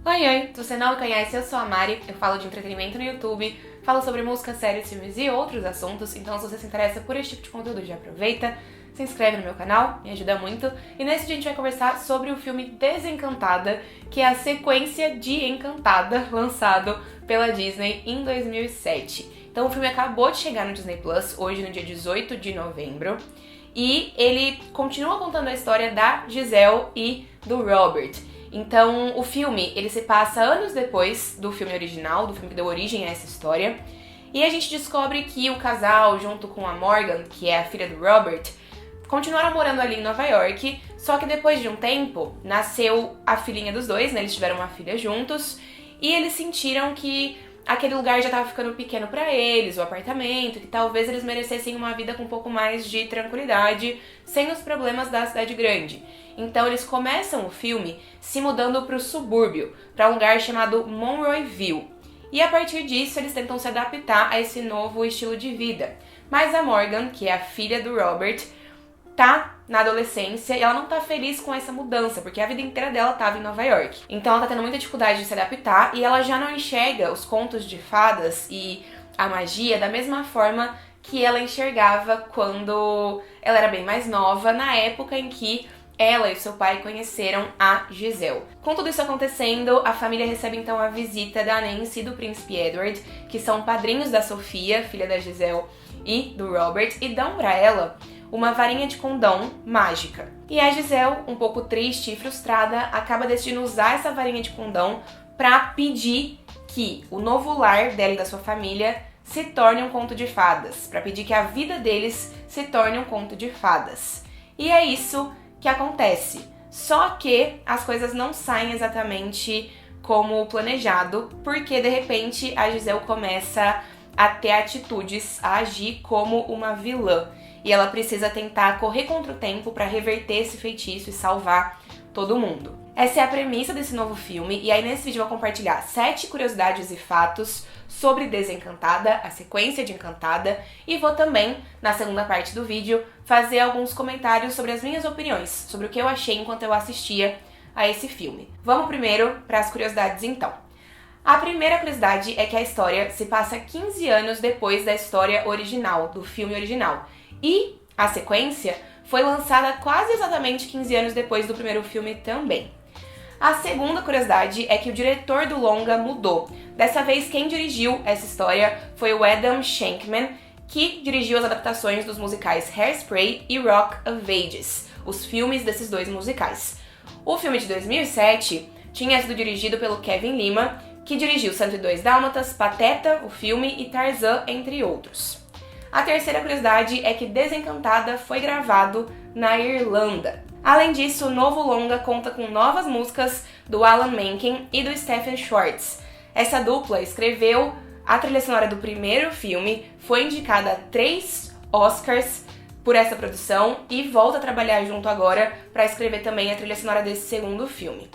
Oi, oi! Se você não me conhece, eu sou a Mari, eu falo de entretenimento no YouTube, falo sobre música, séries, filmes e outros assuntos, então se você se interessa por esse tipo de conteúdo, já aproveita, se inscreve no meu canal, me ajuda muito. E nesse dia a gente vai conversar sobre o filme Desencantada, que é a sequência de Encantada, lançado pela Disney em 2007. Então o filme acabou de chegar no Disney Plus, hoje no dia 18 de novembro, e ele continua contando a história da Giselle e do Robert. Então, o filme, ele se passa anos depois do filme original, do filme que deu origem a essa história. E a gente descobre que o casal, junto com a Morgan, que é a filha do Robert, continuaram morando ali em Nova York, só que depois de um tempo, nasceu a filhinha dos dois, né? Eles tiveram uma filha juntos, e eles sentiram que aquele lugar já estava ficando pequeno para eles, o apartamento, que talvez eles merecessem uma vida com um pouco mais de tranquilidade, sem os problemas da cidade grande. Então eles começam o filme se mudando para o subúrbio, para um lugar chamado Monroeville. E a partir disso eles tentam se adaptar a esse novo estilo de vida. Mas a Morgan, que é a filha do Robert, tá na adolescência e ela não tá feliz com essa mudança, porque a vida inteira dela tava em Nova York. Então ela tá tendo muita dificuldade de se adaptar e ela já não enxerga os contos de fadas e a magia da mesma forma que ela enxergava quando ela era bem mais nova, na época em que ela e seu pai conheceram a Giselle. Com tudo isso acontecendo, a família recebe então a visita da Nancy e do príncipe Edward, que são padrinhos da Sofia, filha da Giselle e do Robert, e dão pra ela uma varinha de condão mágica. E a Giselle, um pouco triste e frustrada, acaba decidindo usar essa varinha de condão pra pedir que o novo lar dela e da sua família se torne um conto de fadas, pra pedir que a vida deles se torne um conto de fadas. E é isso que acontece. Só que as coisas não saem exatamente como planejado, porque de repente a Giselle começa a ter atitudes, a agir como uma vilã. E ela precisa tentar correr contra o tempo para reverter esse feitiço e salvar todo mundo. Essa é a premissa desse novo filme, e aí nesse vídeo eu vou compartilhar 7 curiosidades e fatos sobre Desencantada, a sequência de Encantada, e vou também, na segunda parte do vídeo, fazer alguns comentários sobre as minhas opiniões, sobre o que eu achei enquanto eu assistia a esse filme. Vamos primeiro para as curiosidades então. A primeira curiosidade é que a história se passa 15 anos depois da história original, do filme original. E a sequência foi lançada quase exatamente 15 anos depois do primeiro filme também. A segunda curiosidade é que o diretor do longa mudou. Dessa vez quem dirigiu essa história foi o Adam Shankman, que dirigiu as adaptações dos musicais Hairspray e Rock of Ages, os filmes desses dois musicais. O filme de 2007 tinha sido dirigido pelo Kevin Lima, que dirigiu 102 Dálmatas, Pateta, o filme, e Tarzan, entre outros. A terceira curiosidade é que Desencantada foi gravado na Irlanda. Além disso, o novo longa conta com novas músicas do Alan Menken e do Stephen Schwartz. Essa dupla escreveu a trilha sonora do primeiro filme, foi indicada a 3 Oscars por essa produção e volta a trabalhar junto agora para escrever também a trilha sonora desse segundo filme.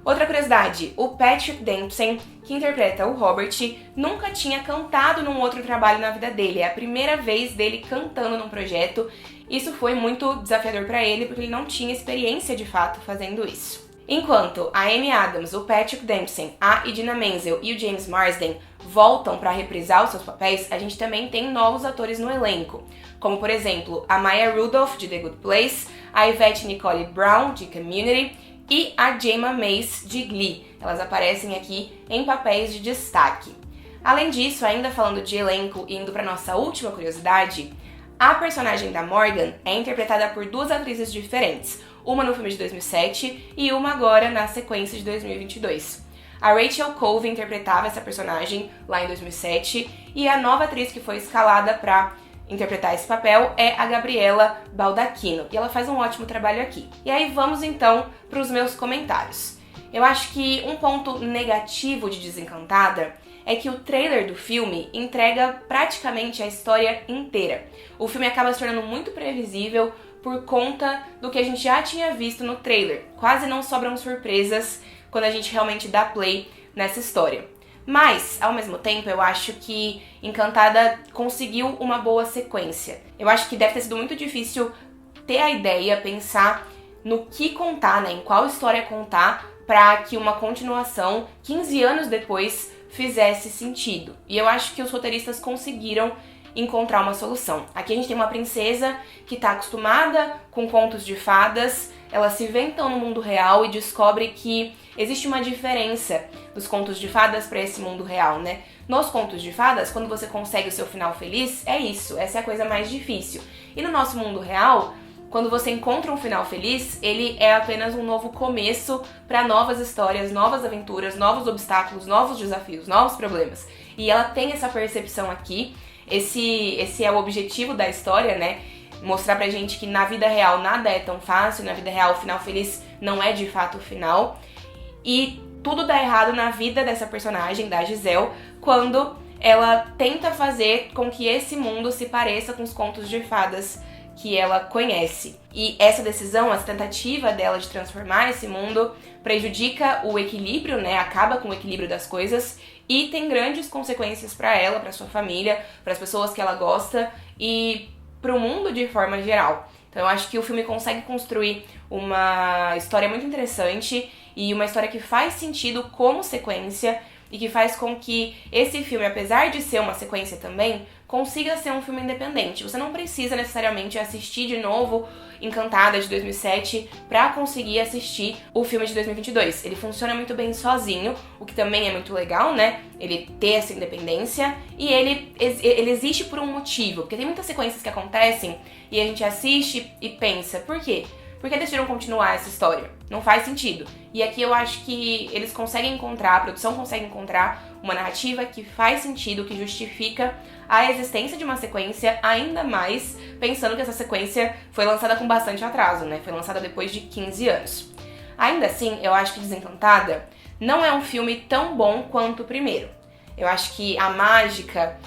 Outra curiosidade, o Patrick Dempsey, que interpreta o Robert, nunca tinha cantado num outro trabalho na vida dele. É a primeira vez dele cantando num projeto. Isso foi muito desafiador para ele, porque ele não tinha experiência de fato fazendo isso. Enquanto a Amy Adams, o Patrick Dempsey, a Idina Menzel e o James Marsden voltam para reprisar os seus papéis, a gente também tem novos atores no elenco, como por exemplo a Maya Rudolph, de The Good Place, a Yvette Nicole Brown, de Community, e a Jayma Mace, de Glee. Elas aparecem aqui em papéis de destaque. Além disso, ainda falando de elenco e indo para nossa última curiosidade, a personagem da Morgan é interpretada por 2 atrizes diferentes, uma no filme de 2007 e uma agora na sequência de 2022. A Rachel Colvin interpretava essa personagem lá em 2007 e a nova atriz que foi escalada para interpretar esse papel é a Gabriela Baldacchino, e ela faz um ótimo trabalho aqui. E aí vamos então para os meus comentários. Eu acho que um ponto negativo de Desencantada é que o trailer do filme entrega praticamente a história inteira. O filme acaba se tornando muito previsível por conta do que a gente já tinha visto no trailer. Quase não sobram surpresas quando a gente realmente dá play nessa história. Mas, ao mesmo tempo, eu acho que Encantada conseguiu uma boa sequência. Eu acho que deve ter sido muito difícil ter a ideia, pensar no que contar, né, em qual história contar, para que uma continuação, 15 anos depois, fizesse sentido. E eu acho que os roteiristas conseguiram encontrar uma solução. Aqui a gente tem uma princesa que tá acostumada com contos de fadas, ela se vê então no mundo real e descobre que existe uma diferença dos contos de fadas para esse mundo real, né? Nos contos de fadas, quando você consegue o seu final feliz, é isso, essa é a coisa mais difícil. E no nosso mundo real, quando você encontra um final feliz, ele é apenas um novo começo para novas histórias, novas aventuras, novos obstáculos, novos desafios, novos problemas. E ela tem essa percepção aqui. Esse é o objetivo da história, né? Mostrar pra gente que na vida real nada é tão fácil, na vida real o final feliz não é de fato o final. E tudo dá errado na vida dessa personagem, da Giselle, quando ela tenta fazer com que esse mundo se pareça com os contos de fadas que ela conhece. E essa decisão, essa tentativa dela de transformar esse mundo prejudica o equilíbrio, né? Acaba com o equilíbrio das coisas e tem grandes consequências para ela, para sua família, para as pessoas que ela gosta e para o mundo de forma geral. Então eu acho que o filme consegue construir uma história muito interessante e uma história que faz sentido como sequência e que faz com que esse filme, apesar de ser uma sequência também, consiga ser um filme independente. Você não precisa necessariamente assistir de novo Encantada de 2007 pra conseguir assistir o filme de 2022. Ele funciona muito bem sozinho, o que também é muito legal, né? Ele ter essa independência e ele existe por um motivo, porque tem muitas sequências que acontecem e a gente assiste e pensa, por quê? Por que decidiram continuar essa história? Não faz sentido. E aqui eu acho que eles conseguem encontrar, a produção consegue encontrar uma narrativa que faz sentido, que justifica a existência de uma sequência, ainda mais pensando que essa sequência foi lançada com bastante atraso, né? Foi lançada depois de 15 anos. Ainda assim, eu acho que Desencantada não é um filme tão bom quanto o primeiro. Eu acho que a mágica,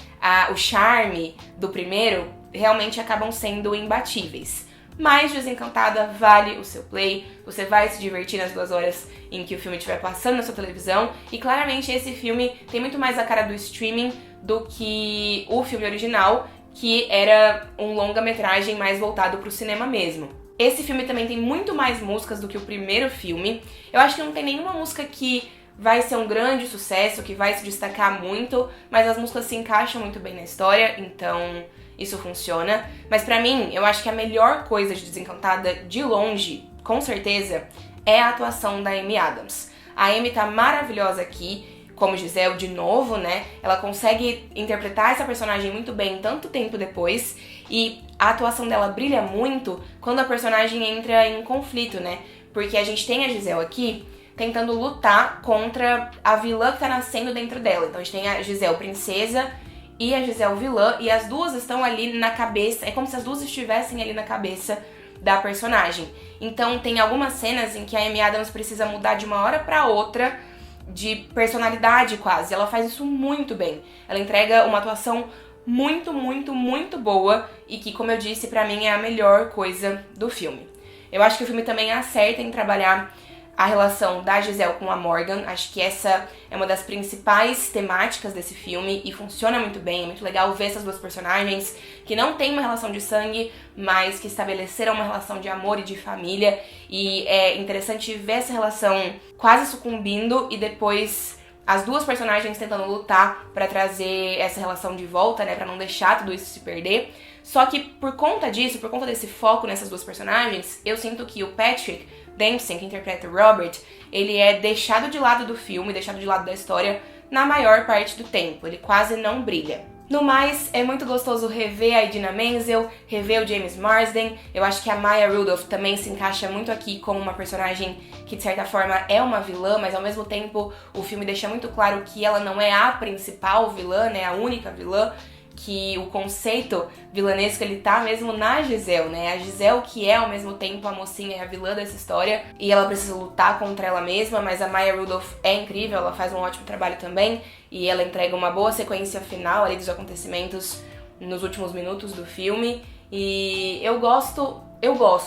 o charme do primeiro realmente acabam sendo imbatíveis. Mas Desencantada vale o seu play, você vai se divertir nas 2 horas em que o filme estiver passando na sua televisão e claramente esse filme tem muito mais a cara do streaming do que o filme original, que era um longa-metragem mais voltado pro cinema mesmo. Esse filme também tem muito mais músicas do que o primeiro filme. Eu acho que não tem nenhuma música que vai ser um grande sucesso, que vai se destacar muito, mas as músicas se encaixam muito bem na história, então isso funciona. Mas pra mim, eu acho que a melhor coisa de Desencantada, de longe, com certeza, é a atuação da Amy Adams. A Amy tá maravilhosa aqui, como Giselle, de novo, né? Ela consegue interpretar essa personagem muito bem tanto tempo depois, e a atuação dela brilha muito quando a personagem entra em conflito, né? Porque a gente tem a Giselle aqui tentando lutar contra a vilã que tá nascendo dentro dela. Então a gente tem a Giselle princesa e a Giselle vilã, e as duas estão ali na cabeça, é como se as duas estivessem ali na cabeça da personagem. Então tem algumas cenas em que a Amy Adams precisa mudar de uma hora pra outra de personalidade quase. Ela faz isso muito bem. Ela entrega uma atuação muito, muito, muito boa e que, como eu disse, pra mim é a melhor coisa do filme. Eu acho que o filme também acerta em trabalhar a relação da Giselle com a Morgan. Acho que essa é uma das principais temáticas desse filme e funciona muito bem. É muito legal ver essas duas personagens que não têm uma relação de sangue, mas que estabeleceram uma relação de amor e de família. E é interessante ver essa relação quase sucumbindo e depois as duas personagens tentando lutar pra trazer essa relação de volta, né, pra não deixar tudo isso se perder. Só que por conta disso, por conta desse foco nessas duas personagens, eu sinto que o Patrick Dempsey, que interpreta o Robert, ele é deixado de lado do filme, deixado de lado da história na maior parte do tempo. Ele quase não brilha. No mais, é muito gostoso rever a Idina Menzel, rever o James Marsden. Eu acho que a Maya Rudolph também se encaixa muito aqui como uma personagem que, de certa forma, é uma vilã, mas ao mesmo tempo o filme deixa muito claro que ela não é a principal vilã, né, a única vilã, que o conceito vilanesco ele tá mesmo na Giselle, né? A Giselle que é ao mesmo tempo a mocinha e a vilã dessa história, e ela precisa lutar contra ela mesma, mas a Maya Rudolph é incrível, ela faz um ótimo trabalho também, e ela entrega uma boa sequência final ali dos acontecimentos nos últimos minutos do filme, E eu gosto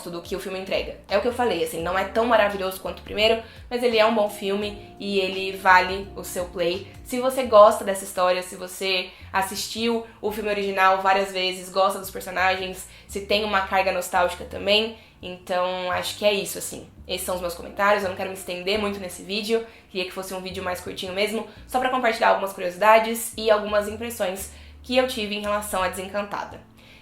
do que o filme entrega. É o que eu falei, assim, não é tão maravilhoso quanto o primeiro, mas ele é um bom filme e ele vale o seu play. Se você gosta dessa história, se você assistiu o filme original várias vezes, gosta dos personagens, se tem uma carga nostálgica também, então acho que é isso, assim. Esses são os meus comentários, eu não quero me estender muito nesse vídeo, queria que fosse um vídeo mais curtinho mesmo, só pra compartilhar algumas curiosidades e algumas impressões que eu tive em relação a Desencantada.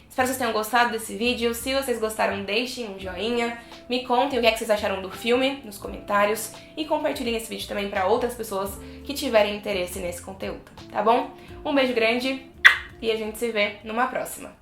Espero que vocês tenham gostado desse vídeo. Se vocês gostaram, deixem um joinha. Me contem o que é que vocês acharam do filme nos comentários. E compartilhem esse vídeo também para outras pessoas que tiverem interesse nesse conteúdo, tá bom? Um beijo grande e a gente se vê numa próxima.